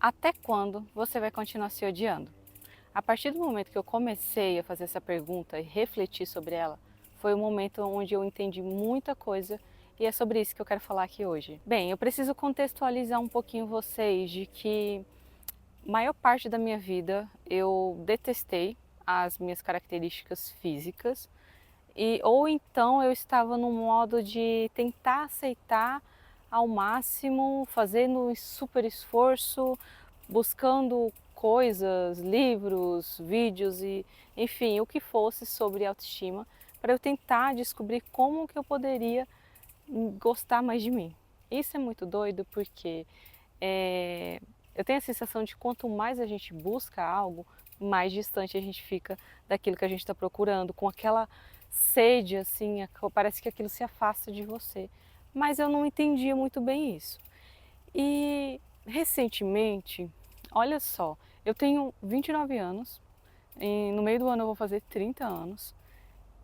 Até quando você vai continuar se odiando? A partir do momento que eu comecei a fazer essa pergunta e refletir sobre ela, foi o momento onde eu entendi muita coisa e é sobre isso que eu quero falar aqui hoje. Bem, eu preciso contextualizar um pouquinho vocês de que maior parte da minha vida eu detestei as minhas características físicas e ou então eu estava no modo de tentar aceitar ao máximo, fazendo um super esforço, buscando coisas, livros, vídeos e enfim, o que fosse sobre autoestima, para eu tentar descobrir como que eu poderia gostar mais de mim. Isso é muito doido porque eu tenho a sensação de quanto mais a gente busca algo, mais distante a gente fica daquilo que a gente está procurando, com aquela sede assim, parece que aquilo se afasta de você. Mas eu não entendia muito bem isso. E recentemente, olha só, eu tenho 29 anos, e no meio do ano eu vou fazer 30 anos.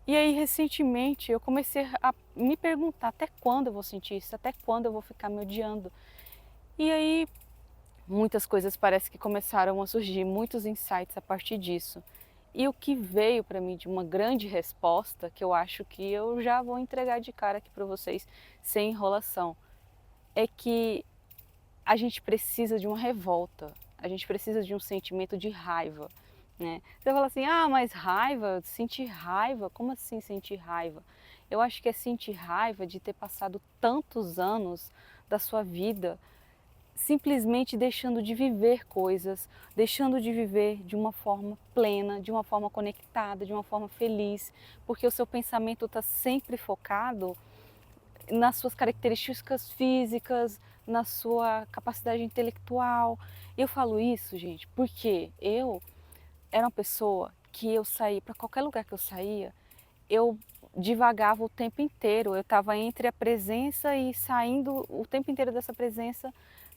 E aí recentemente eu comecei a me perguntar até quando eu vou sentir isso, até quando eu vou ficar me odiando. E aí muitas coisas parece que começaram a surgir, muitos insights a partir disso. E o que veio para mim de uma grande resposta, que eu acho que eu já vou entregar de cara aqui para vocês, sem enrolação, é que a gente precisa de uma revolta, a gente precisa de um sentimento de raiva, né? Você fala assim, ah, mas raiva, sentir raiva, como assim sentir raiva? Eu acho que é sentir raiva de ter passado tantos anos da sua vida simplesmente deixando de viver coisas, deixando de viver de uma forma plena, de uma forma conectada, de uma forma feliz, porque o seu pensamento está sempre focado nas suas características físicas, na sua capacidade intelectual. Eu falo isso, gente, porque eu era uma pessoa que eu saía, para qualquer lugar que eu saía, eu divagava o tempo inteiro. Eu estava entre a presença e saindo o tempo inteiro dessa presença,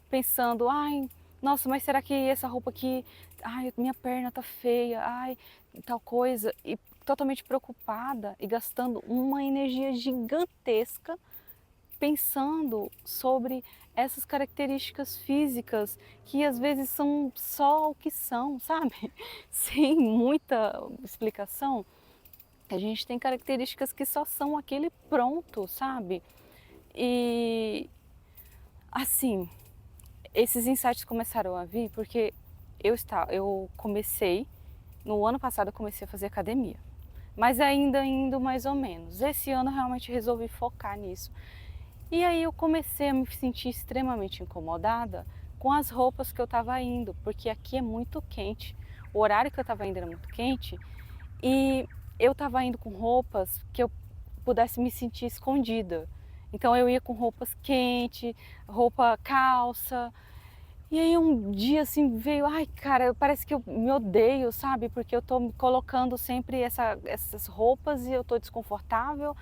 pensando, ai, nossa, mas será que essa roupa aqui, ai, minha perna tá feia, ai, tal coisa, e totalmente preocupada e gastando uma energia gigantesca pensando sobre essas características físicas que às vezes são só o que são, sabe? Sem muita explicação. A gente tem características que só são aquele pronto, sabe? E assim, esses insights começaram a vir porque eu comecei, no ano passado eu comecei a fazer academia, mas ainda indo mais ou menos. Esse ano eu realmente resolvi focar nisso. E aí eu comecei a me sentir extremamente incomodada com as roupas que eu estava indo, porque aqui é muito quente. O horário que eu estava indo era muito quente e eu estava indo com roupas que eu pudesse me sentir escondida. Então eu ia com roupas quentes, roupa calça. E aí um dia assim veio, ai cara, parece que eu me odeio, sabe? Porque eu tô me colocando sempre essas roupas e eu tô desconfortável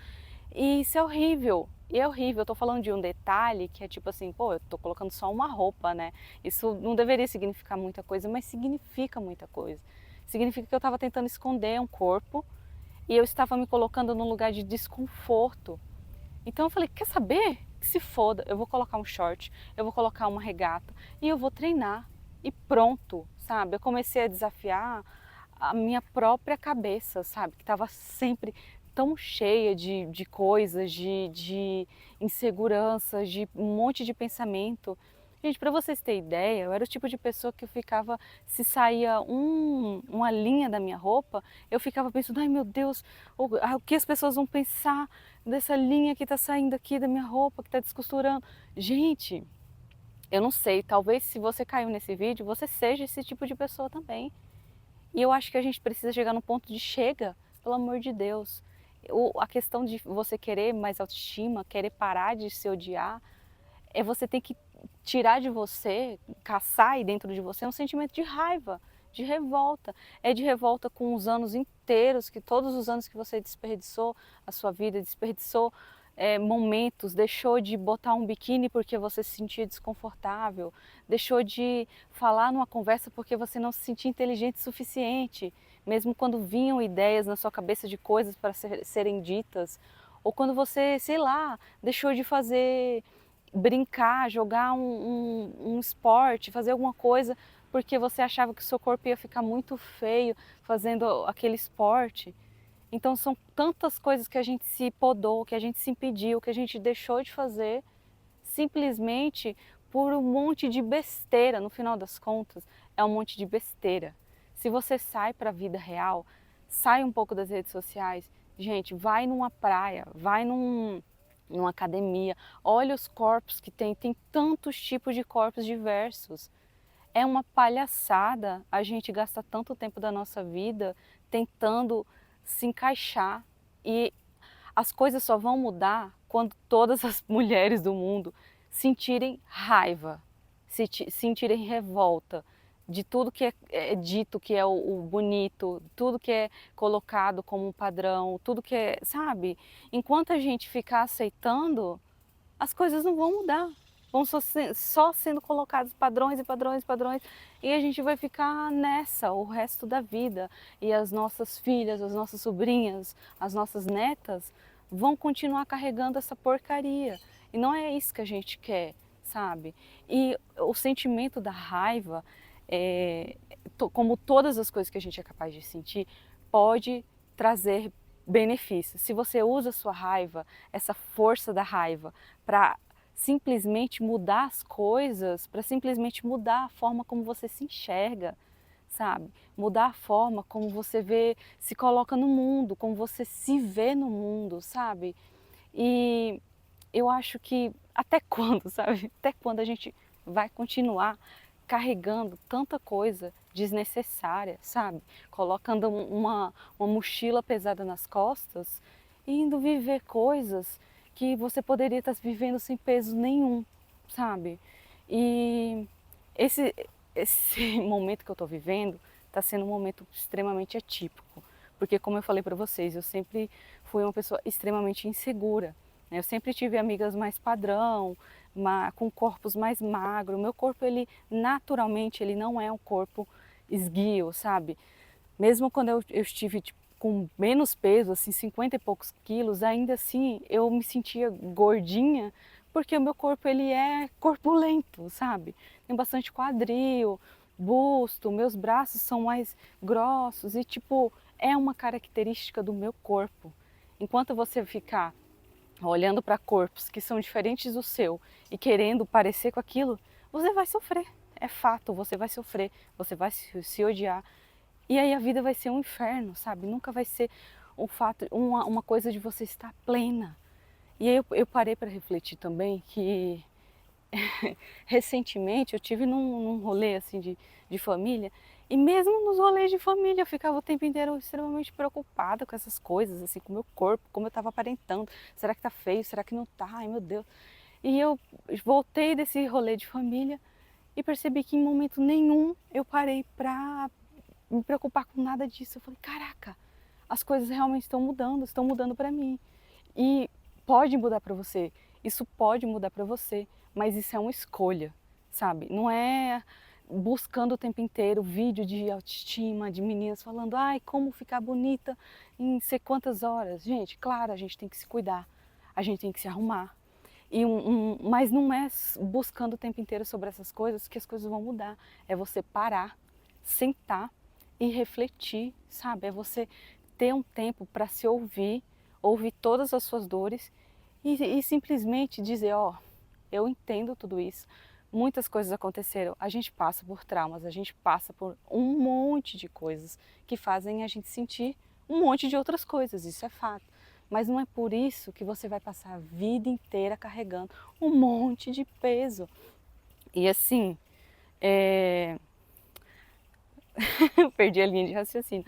e isso é horrível. E é horrível, eu tô falando de um detalhe que é tipo assim, pô, eu tô colocando só uma roupa, né? Isso não deveria significar muita coisa, mas significa muita coisa. Significa que eu estava tentando esconder um corpo e eu estava me colocando num lugar de desconforto. Então eu falei, quer saber? Que se foda, eu vou colocar um short, eu vou colocar uma regata e eu vou treinar. E pronto, sabe? Eu comecei a desafiar a minha própria cabeça, sabe? Que estava sempre tão cheia de coisas, de inseguranças, de um monte de pensamento. Gente, para vocês terem ideia, eu era o tipo de pessoa que eu ficava, se saía uma linha da minha roupa, eu ficava pensando, ai meu Deus, o que as pessoas vão pensar dessa linha que está saindo aqui da minha roupa, que está descosturando. Gente, eu não sei, talvez se você caiu nesse vídeo, você seja esse tipo de pessoa também. E eu acho que a gente precisa chegar no ponto de chega, pelo amor de Deus. A questão de você querer mais autoestima, querer parar de se odiar, é você ter que tirar de você, caçar aí dentro de você um sentimento de raiva, de revolta. É de revolta com os anos inteiros, que todos os anos que você desperdiçou a sua vida, desperdiçou momentos, deixou de botar um biquíni porque você se sentia desconfortável, deixou de falar numa conversa porque você não se sentia inteligente o suficiente, mesmo quando vinham ideias na sua cabeça de coisas para serem ditas, ou quando você, sei lá, deixou de fazer brincar, jogar um esporte, fazer alguma coisa, porque você achava que o seu corpo ia ficar muito feio fazendo aquele esporte. Então são tantas coisas que a gente se podou, que a gente se impediu, que a gente deixou de fazer, simplesmente por um monte de besteira. No final das contas, é um monte de besteira. Se você sai para a vida real, sai um pouco das redes sociais, gente, vai numa praia, vai numa academia, olha os corpos que tem tantos tipos de corpos diversos. É uma palhaçada a gente gastar tanto tempo da nossa vida tentando se encaixar, e as coisas só vão mudar quando todas as mulheres do mundo sentirem raiva, sentirem revolta de tudo que é dito que é o bonito, tudo que é colocado como um padrão, tudo que é, sabe? Enquanto a gente ficar aceitando, as coisas não vão mudar. Vão só sendo colocados padrões e padrões e padrões, e a gente vai ficar nessa o resto da vida. E as nossas filhas, as nossas sobrinhas, as nossas netas vão continuar carregando essa porcaria. E não é isso que a gente quer, sabe? E o sentimento da raiva, como todas as coisas que a gente é capaz de sentir, pode trazer benefícios. Se você usa a sua raiva, essa força da raiva, para simplesmente mudar as coisas, para simplesmente mudar a forma como você se enxerga, sabe? Mudar a forma como você vê, se coloca no mundo, como você se vê no mundo, sabe? E eu acho que até quando, sabe? Até quando a gente vai continuar carregando tanta coisa desnecessária, sabe? Colocando uma mochila pesada nas costas e indo viver coisas que você poderia estar vivendo sem peso nenhum, sabe? E esse, esse momento que eu estou vivendo está sendo um momento extremamente atípico, porque como eu falei para vocês, eu sempre fui uma pessoa extremamente insegura, né? Eu sempre tive amigas mais padrão, com corpos mais magros. Meu corpo, ele naturalmente, ele não é um corpo esguio, sabe? Mesmo quando eu estive tipo, com menos peso, assim, 50 e poucos quilos, ainda assim eu me sentia gordinha, porque o meu corpo, ele é corpulento, sabe? Tem bastante quadril, busto, meus braços são mais grossos e tipo, é uma característica do meu corpo. Enquanto você ficar olhando para corpos que são diferentes do seu e querendo parecer com aquilo, você vai sofrer. É fato, você vai sofrer, você vai se odiar. E aí a vida vai ser um inferno, sabe? Nunca vai ser um fato, uma coisa de você estar plena. E aí eu parei para refletir também que recentemente eu tive num rolê assim de família, e mesmo nos rolês de família eu ficava o tempo inteiro extremamente preocupada com essas coisas, assim, com o meu corpo, como eu estava aparentando. Será que tá feio? Será que não tá? Ai meu Deus. E eu voltei desse rolê de família e percebi que em momento nenhum eu parei para me preocupar com nada disso. Eu falei, caraca, as coisas realmente estão mudando para mim. E pode mudar para você, isso pode mudar para você, mas isso é uma escolha, sabe? Não é buscando o tempo inteiro vídeo de autoestima, de meninas falando, ai, como ficar bonita em sei quantas horas. Gente, claro, a gente tem que se cuidar, a gente tem que se arrumar. Mas não é buscando o tempo inteiro sobre essas coisas que as coisas vão mudar. É você parar, sentar e refletir, sabe? É você ter um tempo para se ouvir, ouvir todas as suas dores e simplesmente dizer, ó, eu entendo tudo isso, muitas coisas aconteceram, a gente passa por traumas, a gente passa por um monte de coisas que fazem a gente sentir um monte de outras coisas, isso é fato. Mas não é por isso que você vai passar a vida inteira carregando um monte de peso. E assim, perdi a linha de raciocínio.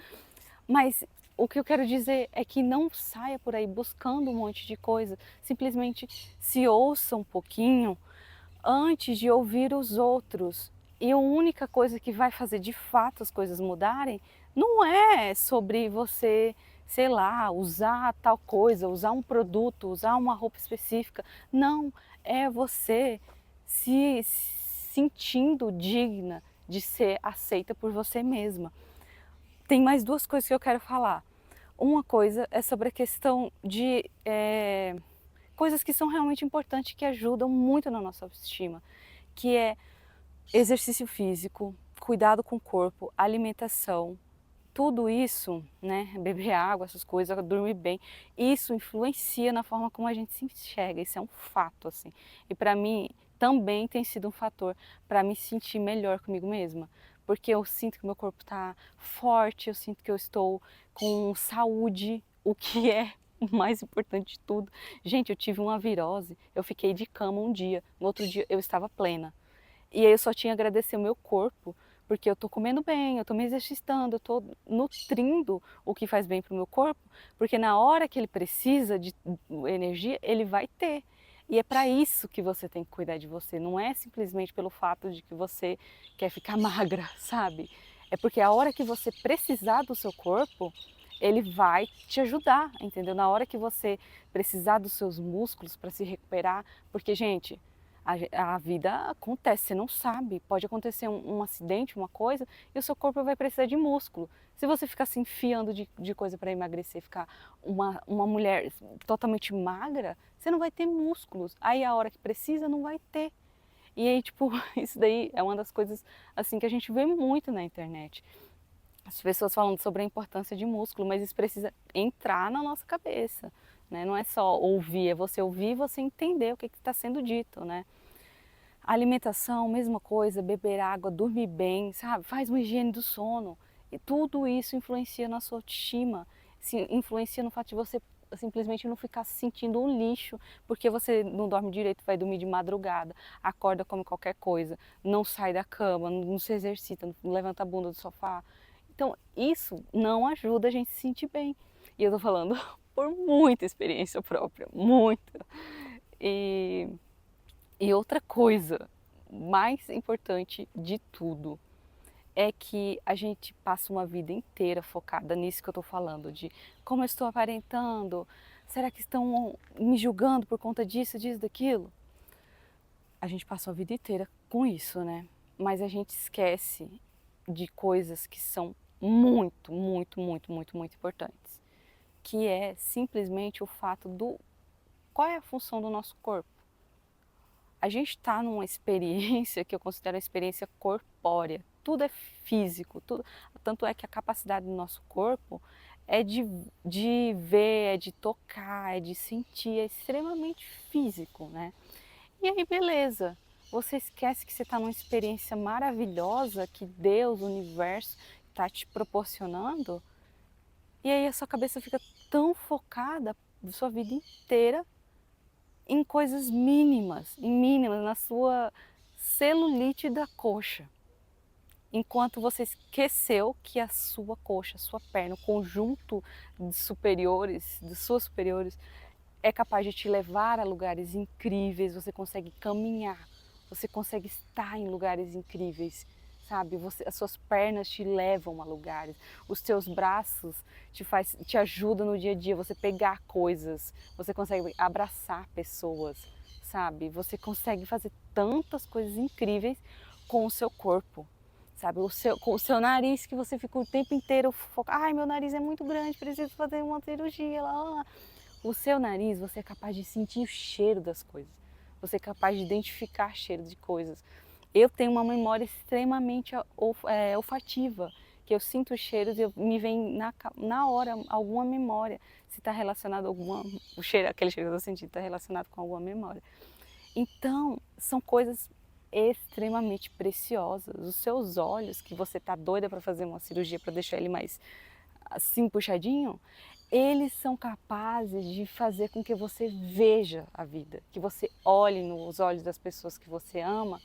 Mas o que eu quero dizer é que não saia por aí buscando um monte de coisa, simplesmente se ouça um pouquinho antes de ouvir os outros. E a única coisa que vai fazer de fato as coisas mudarem não é sobre você, sei lá, usar tal coisa, usar um produto, usar uma roupa específica. Não, é você se sentindo digna de ser aceita por você mesma. Tem mais duas coisas que eu quero falar. Uma coisa é sobre a questão de coisas que são realmente importantes, que ajudam muito na nossa autoestima, que é exercício físico, cuidado com o corpo, alimentação, tudo isso, né, beber água, essas coisas, dormir bem, isso influencia na forma como a gente se enxerga, isso é um fato, assim. E para mim também tem sido um fator para me sentir melhor comigo mesma, porque eu sinto que o meu corpo está forte, eu sinto que eu estou com saúde, o que é o mais importante de tudo. Gente, eu tive uma virose, eu fiquei de cama um dia, no outro dia eu estava plena. E aí eu só tinha a agradecer o meu corpo, porque eu tô comendo bem, eu tô me exercitando, eu tô nutrindo o que faz bem para o meu corpo, porque na hora que ele precisa de energia, ele vai ter. E é para isso que você tem que cuidar de você, não é simplesmente pelo fato de que você quer ficar magra, sabe? É porque a hora que você precisar do seu corpo, ele vai te ajudar, entendeu? Na hora que você precisar dos seus músculos para se recuperar, porque, gente, a vida acontece, você não sabe. Pode acontecer um acidente, uma coisa, e o seu corpo vai precisar de músculo. Se você ficar se enfiando de coisa para emagrecer, ficar uma mulher totalmente magra, você não vai ter músculos. Aí a hora que precisa, não vai ter. E aí, tipo, isso daí é uma das coisas assim que a gente vê muito na internet. As pessoas falando sobre a importância de músculo, mas isso precisa entrar na nossa cabeça, né? Não é só ouvir, é você ouvir e você entender o que está sendo dito, né? A alimentação, mesma coisa, beber água, dormir bem, sabe? Faz uma higiene do sono. E tudo isso influencia na sua autoestima, influencia no fato de você simplesmente não ficar se sentindo um lixo, porque você não dorme direito, vai dormir de madrugada, acorda, come qualquer coisa, não sai da cama, não se exercita, não levanta a bunda do sofá. Então, isso não ajuda a gente se sentir bem. E eu tô falando por muita experiência própria, muita. E e outra coisa, mais importante de tudo, é que a gente passa uma vida inteira focada nisso que eu estou falando, de como eu estou aparentando, será que estão me julgando por conta disso, disso, daquilo? A gente passou a vida inteira com isso, né? Mas a gente esquece de coisas que são muito, muito, muito, muito, muito importantes, que é simplesmente o fato do qual é a função do nosso corpo. A gente está numa experiência que eu considero a experiência corpórea. Tudo é físico, tudo, tanto é que a capacidade do nosso corpo é de ver, é de tocar, é de sentir, é extremamente físico, né? E aí, beleza, você esquece que você está numa experiência maravilhosa que Deus, o universo, está te proporcionando, e aí a sua cabeça fica tão focada, sua vida inteira, em coisas mínimas, na sua celulite da coxa. Enquanto você esqueceu que a sua coxa, a sua perna, o conjunto de suas superiores, é capaz de te levar a lugares incríveis, você consegue caminhar, você consegue estar em lugares incríveis, sabe? As suas pernas te levam a lugares, os teus braços te ajudam no dia a dia, você pegar coisas, você consegue abraçar pessoas, sabe? Você consegue fazer tantas coisas incríveis com o seu corpo. Sabe, com o seu nariz, que você fica o tempo inteiro focado, ai, meu nariz é muito grande, preciso fazer uma cirurgia, lá. O seu nariz, você é capaz de sentir o cheiro das coisas. Você é capaz de identificar cheiro de coisas. Eu tenho uma memória extremamente olfativa, que eu sinto os cheiros e me vem na hora alguma memória, se está relacionado a alguma, o cheiro, aquele cheiro que eu senti está relacionado com alguma memória. Então, são coisas extremamente preciosas. Os seus olhos, que você está doida para fazer uma cirurgia para deixar ele mais assim puxadinho, eles são capazes de fazer com que você veja a vida, que você olhe nos olhos das pessoas que você ama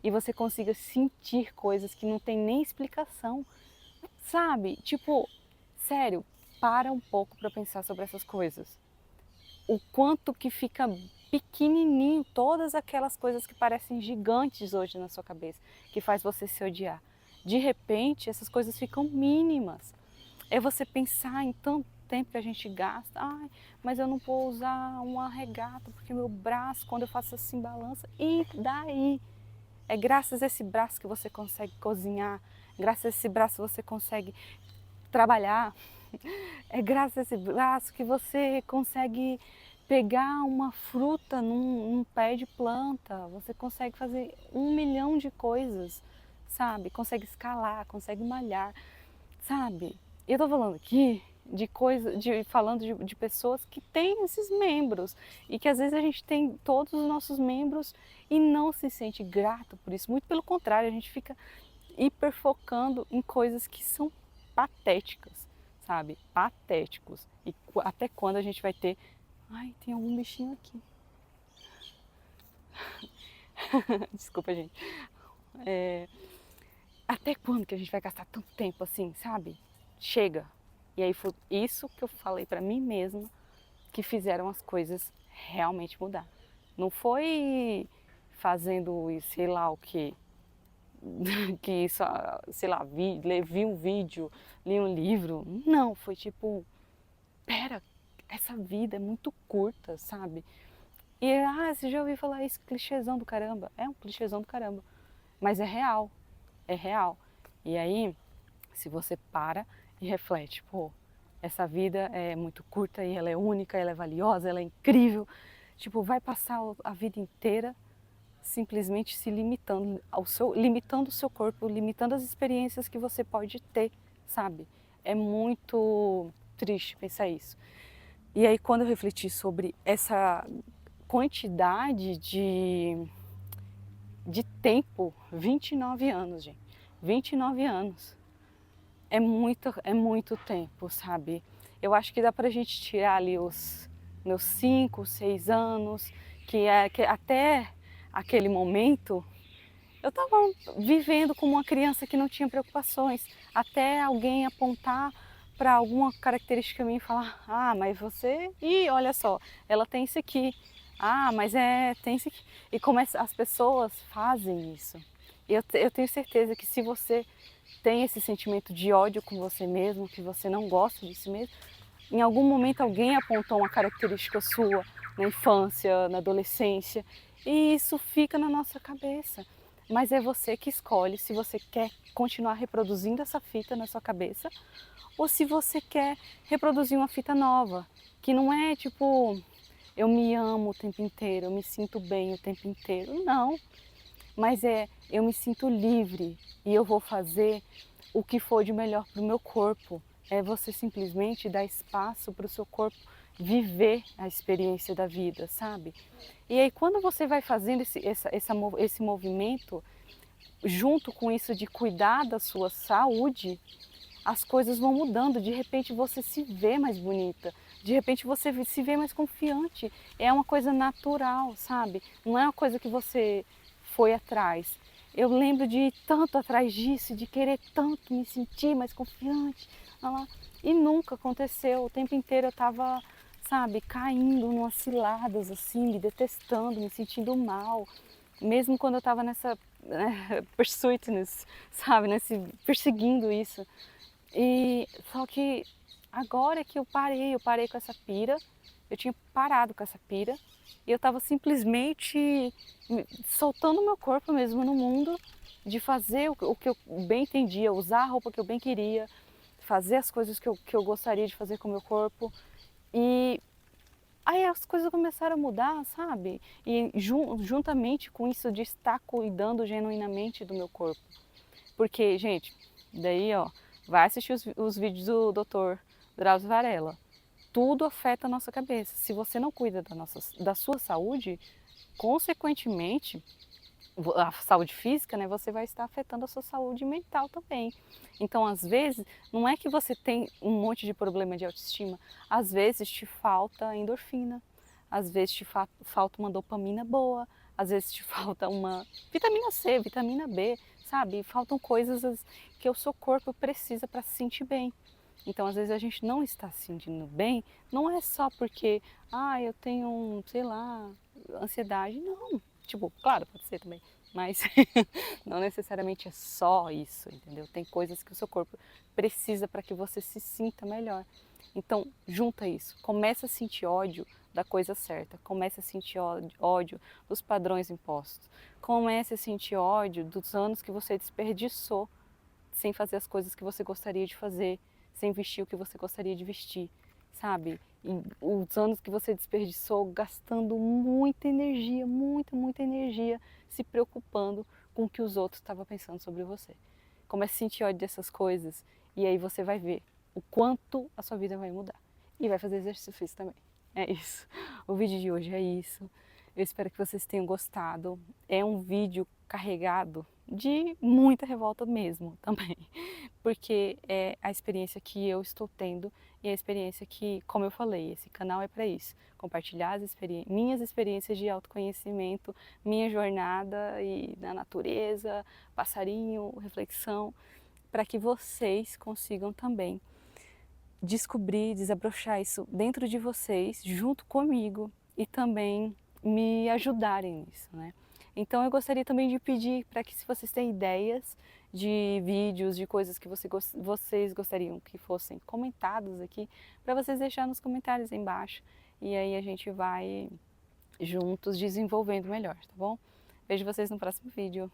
e você consiga sentir coisas que não tem nem explicação, sabe? Tipo, sério, para um pouco para pensar sobre essas coisas. O quanto que fica pequenininho todas aquelas coisas que parecem gigantes hoje na sua cabeça, que faz você se odiar. De repente, essas coisas ficam mínimas. É você pensar em tanto tempo que a gente gasta. Ai, mas eu não vou usar uma regata porque meu braço, quando eu faço assim, balança. E daí? É graças a esse braço que você consegue cozinhar. Graças a esse braço você consegue trabalhar. É graças a esse braço que você consegue pegar uma fruta num pé de planta, você consegue fazer 1 milhão de coisas, sabe? Consegue escalar, consegue malhar, sabe? Eu tô falando aqui de coisa, falando de pessoas que têm esses membros e que às vezes a gente tem todos os nossos membros e não se sente grato por isso. Muito pelo contrário, a gente fica hiperfocando em coisas que são patéticas, sabe? Patéticos. E até quando a gente vai ter... Ai, tem algum bichinho aqui. Desculpa, gente. Até quando que a gente vai gastar tanto tempo assim, sabe? Chega. E aí foi isso que eu falei pra mim mesma que fizeram as coisas realmente mudar. Não foi fazendo, sei lá o que, que só, sei lá, vi um vídeo, li um livro. Não, foi tipo, pera, essa vida é muito curta, sabe? E, você já ouviu falar isso, clichêzão do caramba. É um clichêzão do caramba, mas é real, é real. E aí, se você para e reflete, pô, essa vida é muito curta e ela é única, ela é valiosa, ela é incrível. Tipo, vai passar a vida inteira simplesmente se limitando limitando o seu corpo, limitando as experiências que você pode ter, sabe? É muito triste pensar isso. E aí quando eu refleti sobre essa quantidade de tempo, 29 anos, gente. 29 anos. É muito tempo, sabe? Eu acho que dá pra gente tirar ali os meus 5, 6 anos, que até aquele momento eu estava vivendo como uma criança que não tinha preocupações, até alguém apontar para alguma característica minha e falar: ah, mas você, e olha só, ela tem isso aqui, ah, mas tem isso aqui. E como as pessoas fazem isso. Eu tenho certeza que se você tem esse sentimento de ódio com você mesmo, que você não gosta de si mesmo, em algum momento alguém apontou uma característica sua na infância, na adolescência, e isso fica na nossa cabeça. Mas é você que escolhe se você quer continuar reproduzindo essa fita na sua cabeça ou se você quer reproduzir uma fita nova, que não é tipo, eu me amo o tempo inteiro, eu me sinto bem o tempo inteiro. Não, mas eu me sinto livre e eu vou fazer o que for de melhor para o meu corpo. É você simplesmente dar espaço para o seu corpo viver a experiência da vida, sabe? E aí quando você vai fazendo esse movimento, junto com isso de cuidar da sua saúde, as coisas vão mudando. De repente você se vê mais bonita, de repente você se vê mais confiante. É uma coisa natural, sabe? Não é uma coisa que você foi atrás. Eu lembro de ir tanto atrás disso, de querer tanto me sentir mais confiante. E nunca aconteceu. O tempo inteiro eu estava, sabe, caindo em umas ciladas, assim, me detestando, me sentindo mal. Mesmo quando eu estava nessa pursuitness, sabe, perseguindo isso. E só que agora que eu parei com essa pira, eu tinha parado com essa pira e eu estava simplesmente soltando meu corpo mesmo no mundo, de fazer o que eu bem entendia, usar a roupa que eu bem queria, fazer as coisas que eu gostaria de fazer com o meu corpo. E aí as coisas começaram a mudar, sabe? E juntamente com isso de estar cuidando genuinamente do meu corpo. Porque, gente, daí ó, vai assistir os vídeos do Dr. Drauzio Varela. Tudo afeta a nossa cabeça. Se você não cuida da sua saúde, consequentemente, a saúde física, né, você vai estar afetando a sua saúde mental também. Então, às vezes, não é que você tem um monte de problema de autoestima, às vezes te falta endorfina, às vezes te falta uma dopamina boa, às vezes te falta uma vitamina C, vitamina B, sabe? Faltam coisas que o seu corpo precisa para se sentir bem. Então, às vezes a gente não está se sentindo bem, não é só porque, eu tenho, sei lá, ansiedade. Não, tipo, claro, pode ser também, mas não necessariamente é só isso, entendeu? Tem coisas que o seu corpo precisa para que você se sinta melhor. Então, junta isso, começa a sentir ódio da coisa certa, comece a sentir ódio dos padrões impostos, comece a sentir ódio dos anos que você desperdiçou sem fazer as coisas que você gostaria de fazer, sem vestir o que você gostaria de vestir, sabe? e os anos que você desperdiçou gastando muita energia se preocupando com o que os outros estavam pensando sobre você. Comece a sentir ódio dessas coisas e aí você vai ver o quanto a sua vida vai mudar. E vai fazer exercício físico também. É isso. O vídeo de hoje é isso. Eu espero que vocês tenham gostado. É um vídeo carregado de muita revolta mesmo também, porque é a experiência que eu estou tendo e a experiência que, como eu falei, esse canal é para isso, compartilhar as minhas experiências de autoconhecimento, minha jornada e na natureza, passarinho, reflexão, para que vocês consigam também descobrir, desabrochar isso dentro de vocês, junto comigo, e também me ajudarem nisso, né? Então eu gostaria também de pedir para que, se vocês têm ideias de vídeos, de coisas que vocês gostariam que fossem comentados aqui, para vocês deixar nos comentários aí embaixo, e aí a gente vai juntos desenvolvendo melhor, tá bom? Vejo vocês no próximo vídeo.